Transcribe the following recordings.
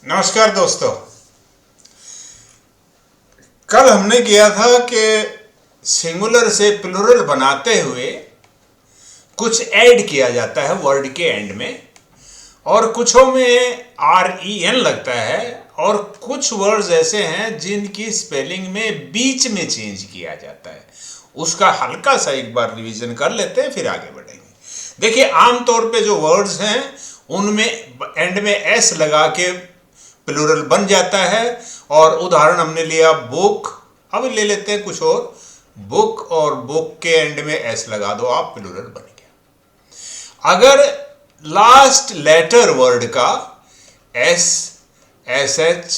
नमस्कार दोस्तों। कल हमने किया था कि सिंगुलर से प्लूरल बनाते हुए कुछ ऐड किया जाता है वर्ड के एंड में, और कुछों में REN लगता है, और कुछ वर्ड्स ऐसे हैं जिनकी स्पेलिंग में बीच में चेंज किया जाता है। उसका हल्का सा एक बार रिवीजन कर लेते हैं, फिर आगे बढ़ेंगे। देखिए, आमतौर पे जो वर्ड्स हैं उनमें एंड में S लगा के प्लूरल बन जाता है। और उदाहरण हमने लिया बुक, अब ले लेते हैं कुछ और। बुक और बुक के एंड में S लगा दो आप, प्लूरल बन गया। अगर लास्ट लेटर वर्ड का S, SH,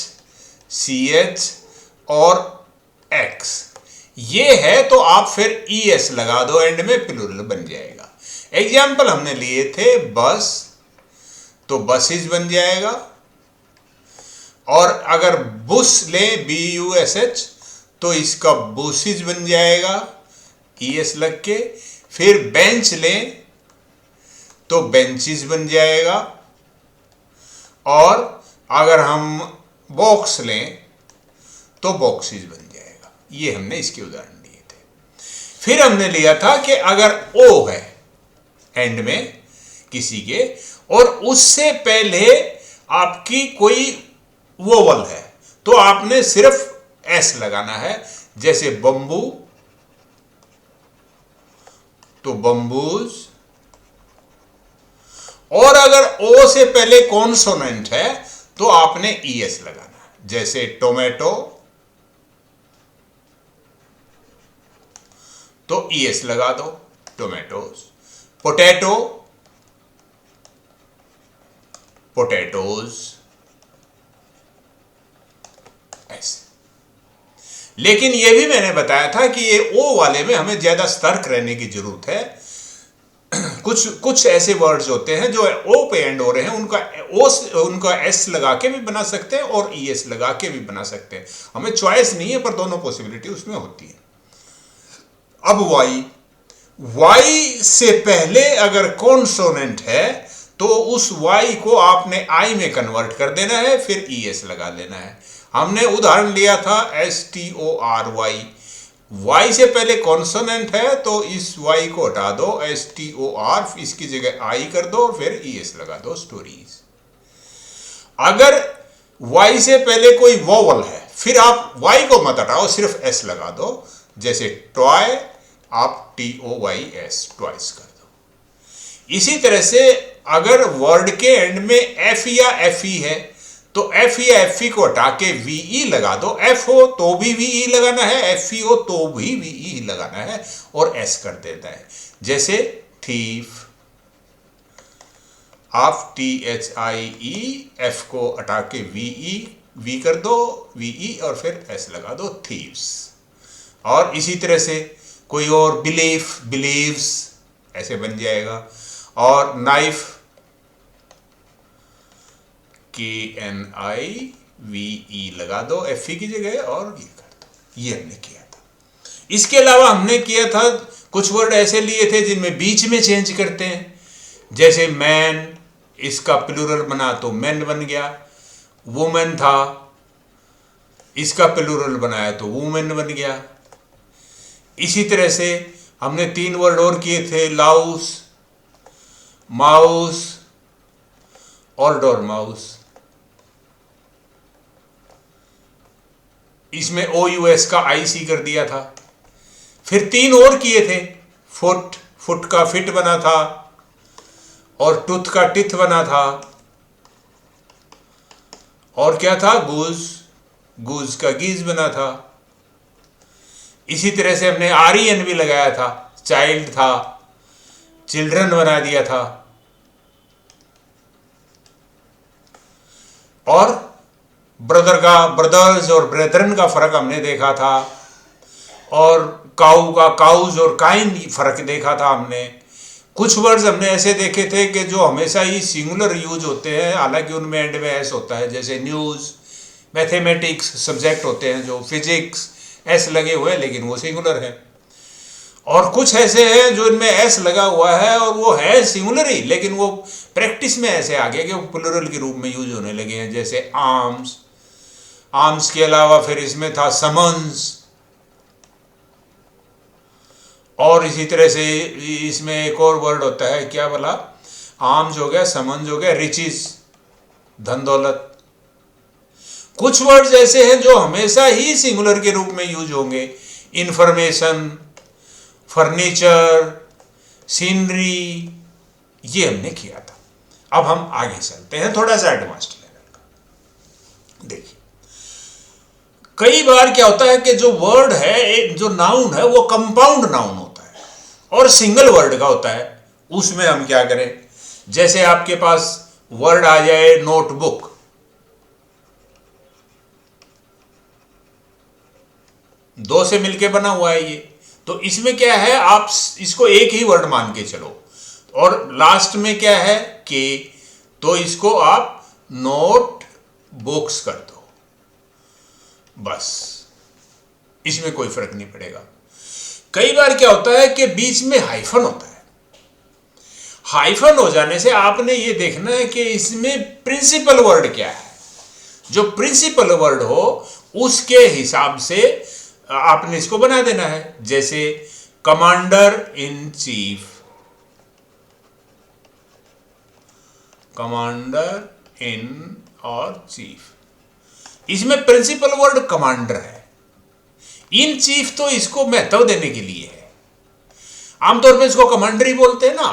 CH और X ये है तो आप फिर ES लगा दो एंड में, प्लूरल बन जाएगा। एग्जाम्पल हमने लिए थे बस, तो बसेज बन जाएगा। और अगर बुश लें BUSH तो इसका बुशेज बन जाएगा ES लग के। फिर बेंच लें तो बेंचेस बन जाएगा। और अगर हम बॉक्स लें तो बॉक्सेस बन जाएगा। ये हमने इसके उदाहरण दिए थे। फिर हमने लिया था कि अगर O है एंड में किसी के, और उससे पहले आपकी कोई वोवल है, तो आपने सिर्फ S लगाना है। जैसे बंबू तो बंबूज। और अगर O से पहले कॉन्सोनेंट है तो आपने ES लगाना है। जैसे टोमेटो तो ES लगा दो, टोमेटोज। पोटैटो, पोटैटोज, ऐसे। लेकिन यह भी मैंने बताया था कि ये O वाले में हमें ज्यादा सतर्क रहने की जरूरत है। कुछ ऐसे वर्ड्स होते हैं जो O पे एंड हो रहे हैं, उनका S लगा के भी बना सकते हैं और ES लगा के भी बना सकते हैं। हमें चॉइस नहीं है, पर दोनों पॉसिबिलिटी उसमें होती है। अब Y से पहले अगर कॉन्सोनेंट है तो उस Y को आपने I में कन्वर्ट कर देना है, फिर ES लगा देना है। हमने उदाहरण लिया था STORY। Y से पहले कॉन्सोनेंट है तो इस Y को हटा दो, STOR, इसकी जगह I कर दो, फिर ES लगा दो, स्टोरीज। अगर Y से पहले कोई वोवल है, फिर आप Y को मत हटाओ, सिर्फ S लगा दो। जैसे टॉय, आप TOYS, टॉयस कर दो। इसी तरह से अगर वर्ड के एंड में F या FE है तो F या FE को हटा के VE लगा दो। F हो तो भी VE लगाना है, FE हो तो भी VE लगाना है, और S कर देता है। जैसे थीफ, आप THIE, F को हटा के V कर दो, VE, और फिर S लगा दो, थीव्स। और इसी तरह से कोई और बिलीफ, बिलीव्स, ऐसे बन जाएगा। और नाइफ, KNIVE लगा दो FE की जगह, और ये कर दो। ये हमने किया था। इसके अलावा हमने किया था कुछ वर्ड ऐसे लिए थे जिनमें बीच में चेंज करते हैं। जैसे मैन, इसका प्लूरल बना तो मैन बन गया। वुमेन था, इसका प्लूरल बनाया तो वुमेन बन गया। इसी तरह से हमने 3 वर्ड और किए थे, लाउस, माउस और डोरमाउस। इसमें OUS का IC कर दिया था। फिर 3 और किए थे, फुट, फुट का फिट बना था, और टूथ का टिथ बना था। और क्या था, गूज, गूज का गीज बना था। इसी तरह से हमने REN भी लगाया था, चाइल्ड था, चिल्ड्रन बना दिया था। और ब्रदर का ब्रदर्स और ब्रेदरन का फर्क हमने देखा था। और काऊ का काउज और काइन फर्क देखा था हमने। कुछ वर्ड्स हमने ऐसे देखे थे कि जो हमेशा ही सिंगुलर यूज होते हैं, हालांकि उनमें एंड में S होता है। जैसे न्यूज, मैथमेटिक्स सब्जेक्ट होते हैं जो, फिजिक्स S लगे हुए हैं लेकिन वो सिंगुलर है। और कुछ ऐसे हैं जो इनमें एस लगा हुआ है और वो है सिंगुलर ही, लेकिन वो प्रैक्टिस में ऐसे आ गए कि वो प्लूरल के रूप में यूज होने लगे हैं, जैसे आर्म्स। आर्म्स के अलावा फिर इसमें था समन्स, और इसी तरह से इसमें एक और वर्ड होता है, क्या बोला, आर्म्स हो गया, समन्स हो गया, रिचेस, धन दौलत। कुछ वर्ड्स ऐसे हैं जो हमेशा ही सिंगुलर के रूप में यूज होंगे, इंफॉर्मेशन, फर्नीचर, सीनरी, ये हमने किया था। अब हम आगे चलते हैं थोड़ा सा एडवांस्ड लेवल का। देखिए, कई बार क्या होता है कि जो वर्ड है, जो नाउन है, वो कंपाउंड नाउन होता है और सिंगल वर्ड का होता है। उसमें हम क्या करें, जैसे आपके पास वर्ड आ जाए नोटबुक, दो से मिलके बना हुआ है ये, तो इसमें क्या है, आप इसको एक ही वर्ड मान के चलो, और लास्ट में क्या है के, तो इसको आप नोट बुक्स कर दो, बस, इसमें कोई फर्क नहीं पड़ेगा। कई बार क्या होता है कि बीच में हाइफन होता है। हाइफन हो जाने से आपने ये देखना है कि इसमें प्रिंसिपल वर्ड क्या है। जो प्रिंसिपल वर्ड हो उसके हिसाब से आपने इसको बना देना है। जैसे commander in chief, commander in और चीफ, इसमें प्रिंसिपल वर्ड कमांडर है। इन चीफ तो इसको महत्व देने के लिए है, आमतौर पे इसको कमांडर ही बोलते हैं ना,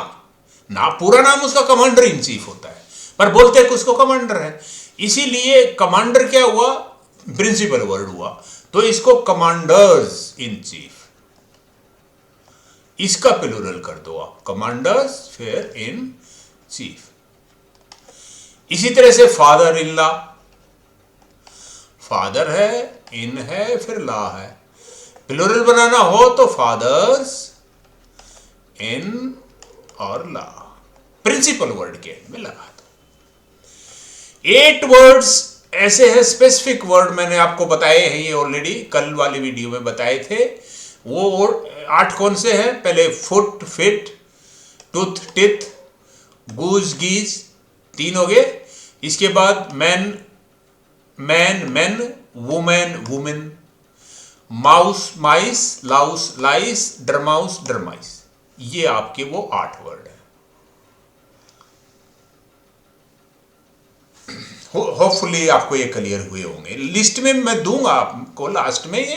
पूरा नाम उसका कमांडर इन चीफ होता है, पर बोलते हैं कि उसको कमांडर है, इसीलिए कमांडर क्या हुआ, प्रिंसिपल वर्ड हुआ, तो इसको कमांडर्स इन चीफ, इसका प्लूरल कर दो आप, कमांडर्स फिर इन चीफ। इसी तरह से फादर इन लॉ, फादर है, इन है, फिर लॉ है, प्लूरल बनाना हो तो फादर्स इन और लॉ, प्रिंसिपल वर्ड के में लगा दो। 8 वर्ड्स ऐसे हैं, स्पेसिफिक वर्ड मैंने आपको बताए हैं, ये ऑलरेडी कल वाली वीडियो में बताए थे। वो 8 कौन से हैं, पहले foot, feet, tooth, teeth, goose, geese, 3 हो गए। इसके बाद man, man, men, women, women, mouse, mice, louse, lice, dormouse, dormice, ये आपके वो 8 वर्ड हैं। होपफुली आपको ये क्लियर हुए होंगे। लिस्ट में मैं दूंगा आपको लास्ट में, ये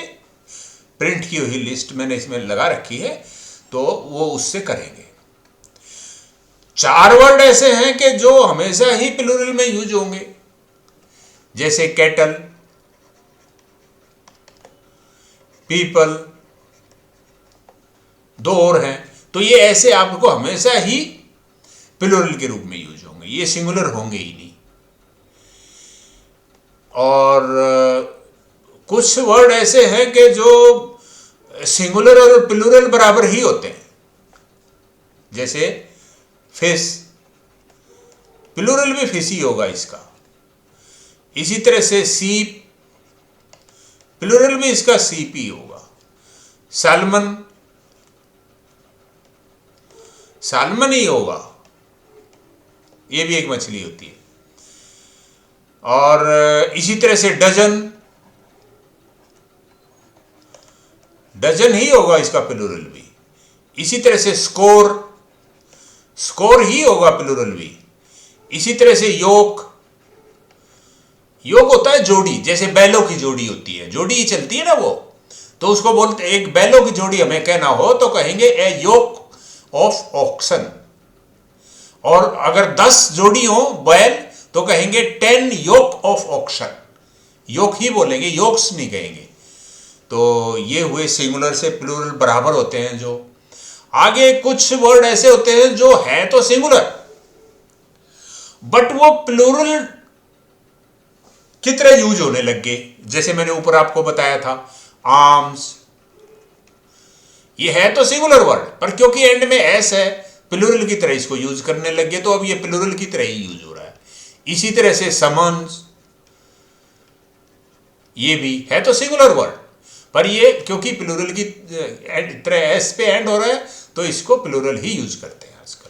प्रिंट की हुई लिस्ट मैंने इसमें लगा रखी है, तो वो उससे करेंगे। 4 वर्ड ऐसे हैं कि जो हमेशा ही प्लूरल में यूज होंगे, जैसे कैटल, पीपल, 2 और हैं, तो ये ऐसे आपको हमेशा ही प्लूरल के रूप में यूज होंगे, ये सिंगुलर होंगे ही नहीं। और कुछ वर्ड ऐसे हैं कि जो सिंगुलर और प्लूरल बराबर ही होते हैं, जैसे फिश, प्लूरल भी फिश ही होगा इसका। इसी तरह से सीप, प्लूरल भी इसका सीप ही होगा। सैल्मन, सैल्मन ही होगा, ये भी एक मछली होती है। और इसी तरह से डजन, डजन ही होगा इसका प्लूरल भी। इसी तरह से स्कोर, स्कोर ही होगा प्लूरल भी। इसी तरह से योक, योक होता है जोड़ी, जैसे बैलों की जोड़ी होती है, जोड़ी ही चलती है ना वो, तो उसको बोलते, एक बैलों की जोड़ी हमें कहना हो तो कहेंगे ए योक ऑफ ऑक्सन। और अगर 10 जोड़ी हो बैल तो कहेंगे 10 योक ऑफ ऑक्सन, योक ही बोलेंगे, योक्स नहीं कहेंगे। तो ये हुए सिंगुलर से प्लूरल बराबर होते हैं। जो आगे कुछ वर्ड ऐसे होते हैं जो है तो सिंगुलर, बट वो प्लूरल की तरह यूज होने लग गए, जैसे मैंने ऊपर आपको बताया था आर्म्स, ये है तो सिंगुलर वर्ड, पर क्योंकि एंड में एस है, प्लूरल की तरह इसको यूज करने लग गए, तो अब ये प्लूरल की तरह ही यूज हो रहा है। इसी तरह से समन्स, ये भी है तो सिंगुलर वर्ड, पर ये क्योंकि प्लूरल की तरह एस पे एंड हो रहा है तो इसको प्लूरल ही यूज करते हैं आजकल।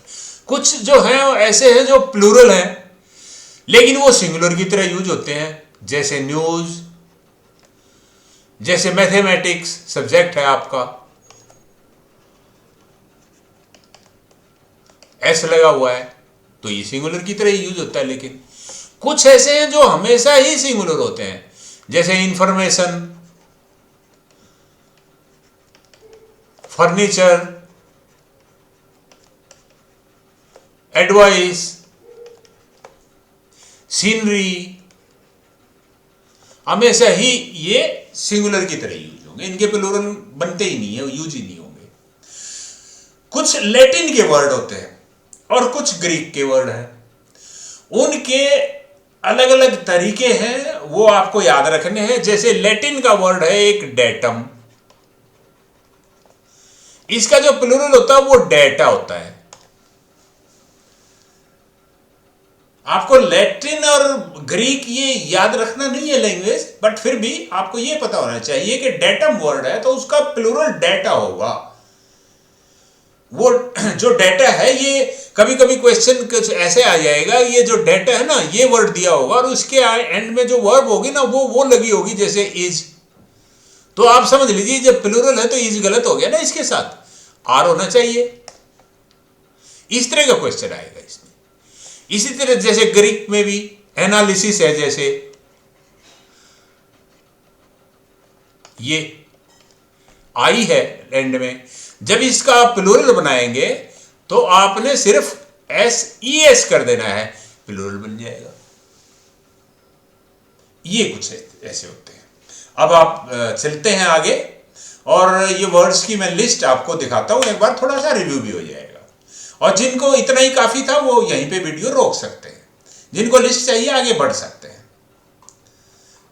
कुछ जो हैं ऐसे हैं जो प्लूरल हैं लेकिन वो सिंगुलर की तरह यूज होते हैं, जैसे न्यूज, जैसे मैथमेटिक्स सब्जेक्ट है आपका, एस लगा हुआ है तो ये सिंगुलर की तरह ही यूज होता है। लेकिन कुछ ऐसे हैं जो हमेशा ही सिंगुलर होते हैं, जैसे इंफॉर्मेशन, फर्नीचर, एडवाइस, सीनरी, हमेशा ही ये सिंगुलर की तरह यूज होंगे, इनके प्लूरल बनते ही नहीं है, यूज ही नहीं होंगे। कुछ लैटिन के वर्ड होते हैं और कुछ ग्रीक के वर्ड हैं, उनके अलग अलग तरीके हैं, वो आपको याद रखने हैं। जैसे लैटिन का वर्ड है एक डेटम, इसका जो प्लूरल होता है वो डेटा होता है। आपको लैटिन और ग्रीक ये याद रखना नहीं है लैंग्वेज, बट फिर भी आपको ये पता होना चाहिए कि डेटम वर्ड है तो उसका प्लूरल डेटा होगा। वो जो डेटा है, ये कभी कभी क्वेश्चन कुछ ऐसे आ जाएगा, ये जो डेटा है ना, ये वर्ड दिया होगा और उसके एंड में जो वर्ब होगी ना वो लगी होगी, जैसे इज, तो आप समझ लीजिए जब प्लूरल है तो इज गलत हो गया ना, इसके साथ आर होना चाहिए। इस तरह का क्वेश्चन आएगा इसमें। इसी तरह जैसे ग्रीक में भी एनालिसिस है, जैसे ये आई है एंड में, जब इसका आप प्लूरल बनाएंगे तो आपने सिर्फ एस कर देना है, प्लूरल बन जाएगा। ये कुछ ऐसे होते हैं। अब आप चलते हैं आगे और ये वर्ड्स की मैं लिस्ट आपको दिखाता हूं, एक बार थोड़ा सा रिव्यू भी हो जाएगा। और जिनको इतना ही काफी था वो यहीं पे वीडियो रोक सकते हैं, जिनको लिस्ट चाहिए आगे बढ़ सकते हैं।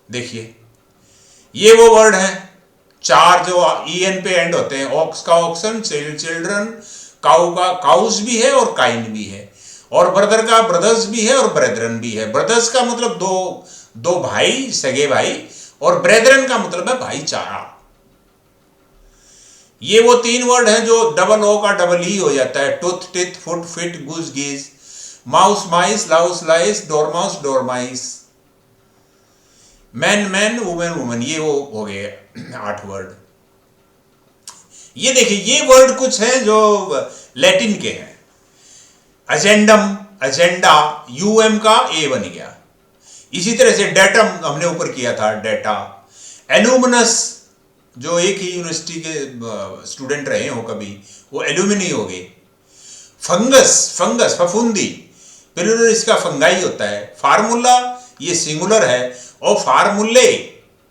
देखिए ये वो वर्ड हैं चार जो ईएन पे एंड होते हैं, ऑक्स का ऑक्सन, चिल्ड्रन, काउ का काउस भी है और काइन भी है, और ब्रदर का ब्रदर्स भी है और ब्रेदरन भी है। ब्रदर्स का मतलब दो भाई, सगे भाई, और ब्रेदरन का मतलब है भाईचारा। ये वो तीन वर्ड हैं जो डबल ओ का डबल ई हो जाता है, टूथ, टिथ, फुट, फिट, गुज, गीज, माउस, माइस, लाउस, लाइस, डोरमाउस, डोरमाइस, मैन, वुमेन, वुमन। ये वो हो गए 8 वर्ड। ये देखिए ये वर्ड कुछ हैं जो लैटिन के हैं। अजेंडम, अजेंडा, यूएम का ए बन गया। इसी तरह से डेटम हमने ऊपर किया था, डेटा। एल्यूमिनस, जो एक ही यूनिवर्सिटी के स्टूडेंट रहे हो कभी, वो एल्यूमिनी हो गए। फंगस, फंगस, फफूंदी, प्लूरल इसका फंगाई होता है। फार्मूला ये सिंगुलर है और फार्मूले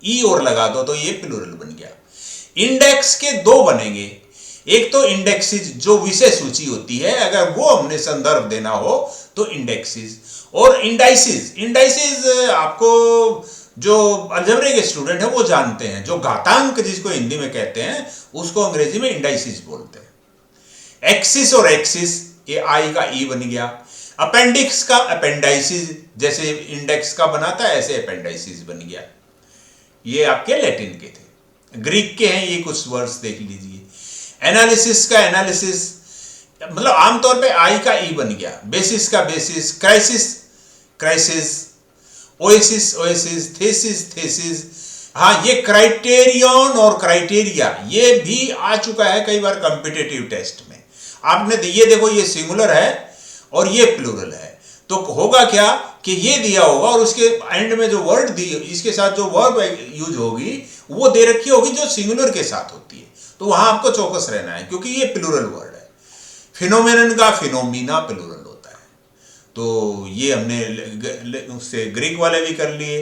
ई और लगा दो तो ये प्लूरल बन गया। इंडेक्स के 2 बनेंगे, एक तो इंडेक्सिस जो विषय सूची होती है, अगर वो हमने संदर्भ देना हो तो इंडेक्सिस, और इंडाइसिस। इंडाइसिस आपको जो अलजेब्रा के स्टूडेंट है वो जानते हैं, जो घातांक जिसको हिंदी में कहते हैं उसको अंग्रेजी में इंडाइसिस बोलते हैं। एक्सिस और एक्सिस, ये आई का ई बन गया। अपेंडिक्स का अपेंडाइसिस, जैसे इंडेक्स का बना था ऐसे अपेंडाइसिस बन गया। ये आपके लैटिन के थे। ग्रीक के हैं ये कुछ वर्ड्स देख लीजिए। एनालिसिस का एनालिसिस, मतलब आमतौर पे आई का ई बन गया। बेसिस का basis, crisis crisis, oasis oasis, thesis thesis. हाँ, ये क्राइटेरियन और क्राइटेरिया ये भी आ चुका है कई बार कॉम्पिटिटिव टेस्ट में। आपने ये देखो ये सिंगुलर है और ये प्लूरल है, तो होगा क्या कि ये दिया होगा और उसके एंड में जो वर्ड दी, इसके साथ जो वर्ब यूज होगी वो दे रखी होगी जो सिंगुलर के साथ होती है, तो वहां आपको चौकस रहना है क्योंकि ये प्लूरल वर्ड है। फिनोमेनन का फिनोमिना प्लूरल होता है, तो ये हमने उससे ग्रीक वाले भी कर लिए।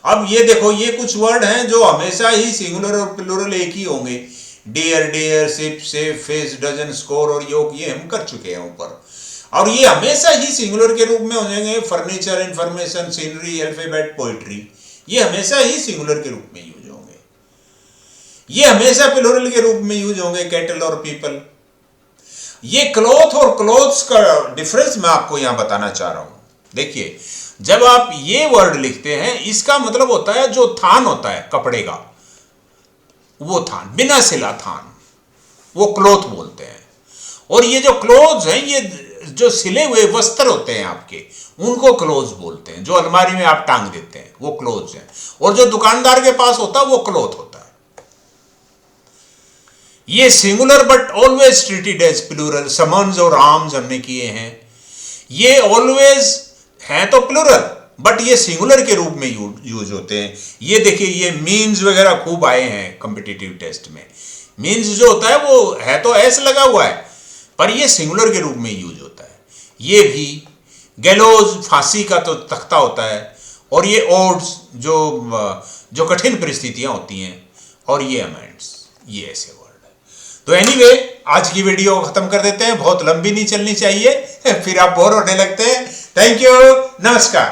अब ये देखो ये कुछ वर्ड हैं जो हमेशा ही सिंगुलर और प्लूरल एक ही होंगे। Deer, deer, sheep, safe, face, dozen, score और योग, ये हम कर चुके हैं ऊपर, और ये हमेशा ही सिंगुलर के रूप में हो जाएंगे। Furniture, information, scenery, alphabet, poetry, ये हमेशा ही सिंगुलर के रूप में यूज होंगे। ये हमेशा प्लूरल के रूप में यूज होंगे, कैटल और पीपल। ये क्लॉथ और क्लोथ्स का डिफरेंस मैं आपको यहां बताना चाह रहा हूं। देखिए, जब आप ये वर्ड लिखते हैं इसका मतलब होता है जो थान होता है कपड़े का, वो थान, बिना सिला थान, वो क्लोथ बोलते हैं। और ये जो क्लोथ्स हैं, ये जो सिले हुए वस्त्र होते हैं आपके, उनको क्लोथ्स बोलते हैं। जो अलमारी में आप टांग देते हैं वो क्लोथ्स हैं, और जो दुकानदार के पास होता है वो क्लोथ होता है। ये singular but always treated as plural. Summons और आर्म्स हमने किए हैं, ये ऑलवेज हैं तो प्लूरल, बट ये सिंगुलर के रूप में यूज होते हैं। ये देखिए, ये मीन्स वगैरह खूब आए हैं कॉम्पिटिटिव टेस्ट में। मीन्स जो होता है वो है तो एस लगा हुआ है, पर ये सिंगुलर के रूप में यूज होता है। ये भी गैलोज, फांसी का तो तख्ता होता है, और ये ओड्स जो कठिन परिस्थितियां होती हैं, और ये अमेंड्स, ये ऐसे वर्ड है। तो एनीवे, आज की वीडियो खत्म कर देते हैं, बहुत लंबी नहीं चलनी चाहिए फिर आप बोर होने लगते हैं। थैंक यू, नमस्कार।